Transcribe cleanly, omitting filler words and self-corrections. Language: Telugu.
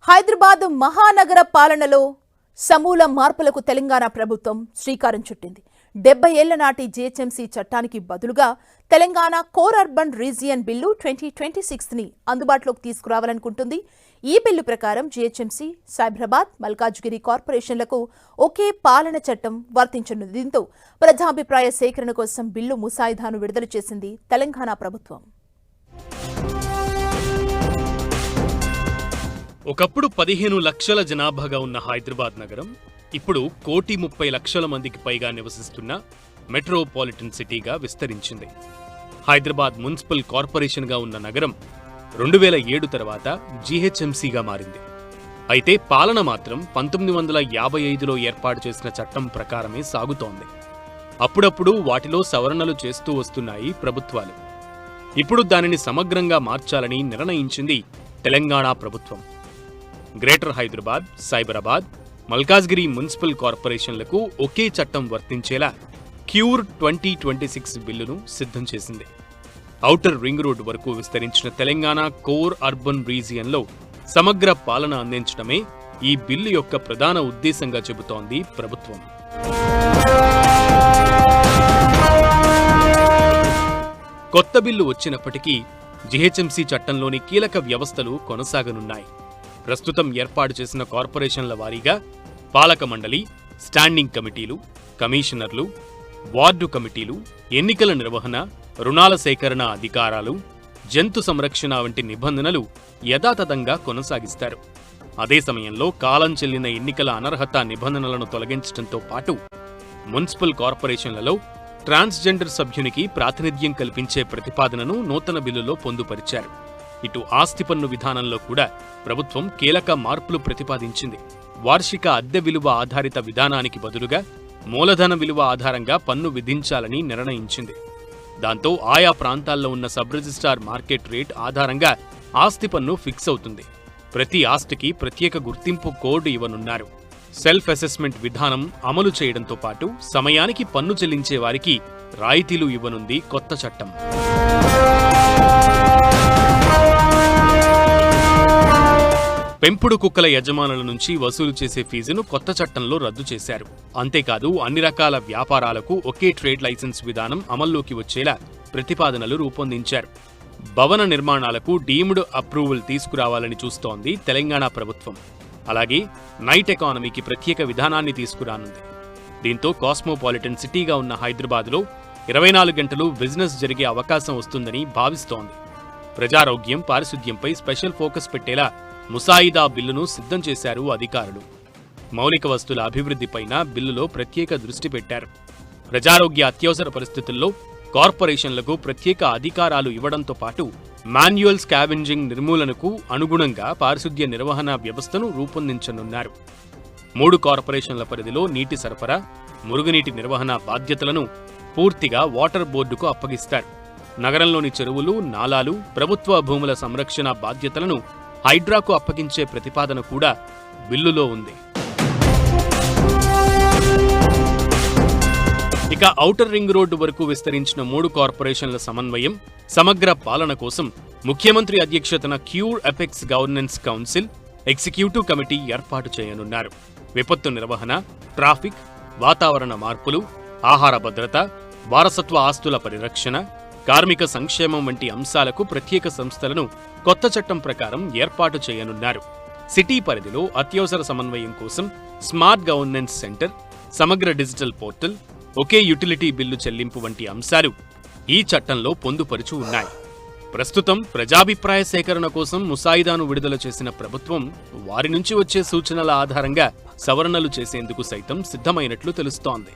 హైదరాబాద్ మహానగర పాలనలో సమూల మార్పులకు తెలంగాణ ప్రభుత్వం శ్రీకారం చుట్టింది. 70 ఏళ్ల నాటి జీహెచ్ఎంసీ చట్టానికి బదులుగా Telangana core urban region bill 2026ని అందుబాటులోకి తీసుకురావాలనుకుంటుంది. ఈ బిల్లు ప్రకారం జీహెచ్ఎంసీ, సైబరాబాద్, మల్కాజ్గిరి కార్పొరేషన్లకు ఒకే పాలన చట్టం వర్తించనుంది. దీంతో ప్రజాభిప్రాయ సేకరణ కోసం బిల్లు ముసాయిదాను విడుదల చేసింది తెలంగాణ ప్రభుత్వం. ఒకప్పుడు 15 లక్షల జనాభాగా ఉన్న హైదరాబాద్ నగరం ఇప్పుడు 1,30,00,000 మందికి పైగా నివసిస్తున్న మెట్రోపాలిటన్ సిటీగా విస్తరించింది. హైదరాబాద్ మున్సిపల్ కార్పొరేషన్గా ఉన్న నగరం 2007 తర్వాత జీహెచ్ఎంసీగా మారింది. అయితే పాలన మాత్రం 1955లో ఏర్పాటు చేసిన చట్టం ప్రకారమే సాగుతోంది. అప్పుడప్పుడు వాటిలో సవరణలు చేస్తూ వస్తున్నాయి ప్రభుత్వాలు. ఇప్పుడు దానిని సమగ్రంగా మార్చాలని నిర్ణయించింది తెలంగాణ ప్రభుత్వం. గ్రేటర్ హైదరాబాద్, సైబరాబాద్, మల్కాజ్గిరి మున్సిపల్ కార్పొరేషన్లకు ఒకే చట్టం వర్తించేలా క్యూర్ 2026 బిల్లును సిద్ధం చేసింది. ఔటర్ రింగ్ రోడ్ వరకు విస్తరించిన తెలంగాణ కోర్ అర్బన్ రీజియన్లో సమగ్ర పాలన అందించడమే ఈ బిల్లు యొక్క ప్రధాన ఉద్దేశంగా చెబుతోంది ప్రభుత్వం. కొత్త బిల్లు వచ్చినప్పటికీ జీహెచ్ఎంసీ చట్టంలోని కీలక వ్యవస్థలు కొనసాగనున్నాయి. ప్రస్తుతం ఏర్పాటు చేసిన కార్పొరేషన్ల వారీగా పాలక మండలి, స్టాండింగ్ కమిటీలు, కమిషనర్లు, వార్డు కమిటీలు, ఎన్నికల నిర్వహణ, రుణాల సేకరణ అధికారాలు, జంతు సంరక్షణ వంటి నిబంధనలు యథాతథంగా కొనసాగిస్తారు. అదే సమయంలో కాలం చెల్లిన ఎన్నికల అనర్హత నిబంధనలను తొలగించడంతో పాటు మున్సిపల్ కార్పొరేషన్లలో ట్రాన్స్జెండర్ సభ్యునికి ప్రాతినిధ్యం కల్పించే ప్రతిపాదనను నూతన బిల్లులో పొందుపరిచారు. ఇటు ఆస్తి పన్ను విధానంలో కూడా ప్రభుత్వం కీలక మార్పులు ప్రతిపాదించింది. వార్షిక అద్దె విలువ ఆధారిత విధానానికి బదులుగా మూలధన విలువ ఆధారంగా పన్ను విధించాలని నిర్ణయించింది. దాంతో ఆయా ప్రాంతాల్లో ఉన్న సబ్ రిజిస్ట్రార్ మార్కెట్ రేట్ ఆధారంగా ఆస్తి పన్ను ఫిక్స్ అవుతుంది. ప్రతి ఆస్తికి ప్రత్యేక గుర్తింపు కోడ్ ఇవ్వనున్నారు. సెల్ఫ్ అసెస్మెంట్ విధానం అమలు చేయడంతో పాటు సమయానికి పన్ను చెల్లించే వారికి రాయితీలు ఇవ్వనుంది కొత్త చట్టం. పెంపుడు కుక్కల యజమానుల నుంచి వసూలు చేసే ఫీజును కొత్త చట్టంలో రద్దు చేశారు. అంతేకాదు అన్ని రకాల వ్యాపారాలకు ఒకే ట్రేడ్ లైసెన్స్ విధానం అమల్లోకి వచ్చేలా ప్రతిపాదనలు రూపొందించారు. భవన నిర్మాణాలకు డీమ్డ్ అప్రూవల్ తీసుకురావాలని చూస్తోంది తెలంగాణ ప్రభుత్వం. అలాగే నైట్ ఎకానమీకి ప్రత్యేక విధానాన్ని తీసుకురానుంది. దీంతో కాస్మోపాలిటన్ సిటీగా ఉన్న హైదరాబాద్లో 24 గంటలు బిజినెస్ జరిగే అవకాశం వస్తుందని భావిస్తోంది. ప్రజారోగ్యం, పారిశుద్ధ్యంపై స్పెషల్ ఫోకస్ పెట్టేలా ముసాయిదా బిల్లును సిద్ధం చేశారు అధికారులు. మౌలిక వస్తువుల అభివృద్ధిపైన బిల్లులో ప్రత్యేక దృష్టి పెట్టారు. ప్రజారోగ్య అత్యవసర పరిస్థితుల్లో కార్పొరేషన్లకు ప్రత్యేక అధికారాలు ఇవ్వడంతో పాటు మాన్యువల్ స్కావెంజింగ్ నిర్మూలనకు అనుగుణంగా పారిశుద్ధ్య నిర్వహణ వ్యవస్థను రూపొందించనున్నారు. 3 కార్పొరేషన్ల పరిధిలో నీటి సరఫరా, మురుగునీటి నిర్వహణ బాధ్యతలను పూర్తిగా వాటర్ బోర్డుకు అప్పగిస్తారు. నగరంలోని చెరువులు, నాలాలు, ప్రభుత్వ భూముల సంరక్షణ బాధ్యతలను హైడ్రాకు అప్పగించే ప్రతిపాదన కూడా బిల్లులో ఉంది. ఇక ఔటర్ రింగ్ రోడ్డు వరకు విస్తరించిన 3 కార్పొరేషన్ల సమన్వయం, సమగ్ర పాలన కోసం ముఖ్యమంత్రి అధ్యక్షతన cure apex governance council, executive committee ఏర్పాటు చేయనున్నారు. విపత్తు నిర్వహణ, ట్రాఫిక్, వాతావరణ మార్పులు, ఆహార భద్రత, వారసత్వ ఆస్తుల పరిరక్షణ, కార్మిక సంక్షేమం వంటి అంశాలకు ప్రత్యేక సంస్థలను కొత్త చట్టం ప్రకారం ఏర్పాటు చేయనున్నారు. సిటీ పరిధిలో అత్యవసర సమన్వయం కోసం స్మార్ట్ గవర్నెన్స్ సెంటర్, సమగ్ర డిజిటల్ పోర్టల్, ఒకే యుటిలిటీ బిల్లు చెల్లింపు వంటి అంశాలు ఈ చట్టంలో పొందుపరుచు ఉన్నాయి. ప్రస్తుతం ప్రజాభిప్రాయ సేకరణ కోసం ముసాయిదాను విడుదల చేసిన ప్రభుత్వం వారి నుంచి వచ్చే సూచనల ఆధారంగా సవరణలు చేసేందుకు సైతం సిద్ధమైనట్లు తెలుస్తోంది.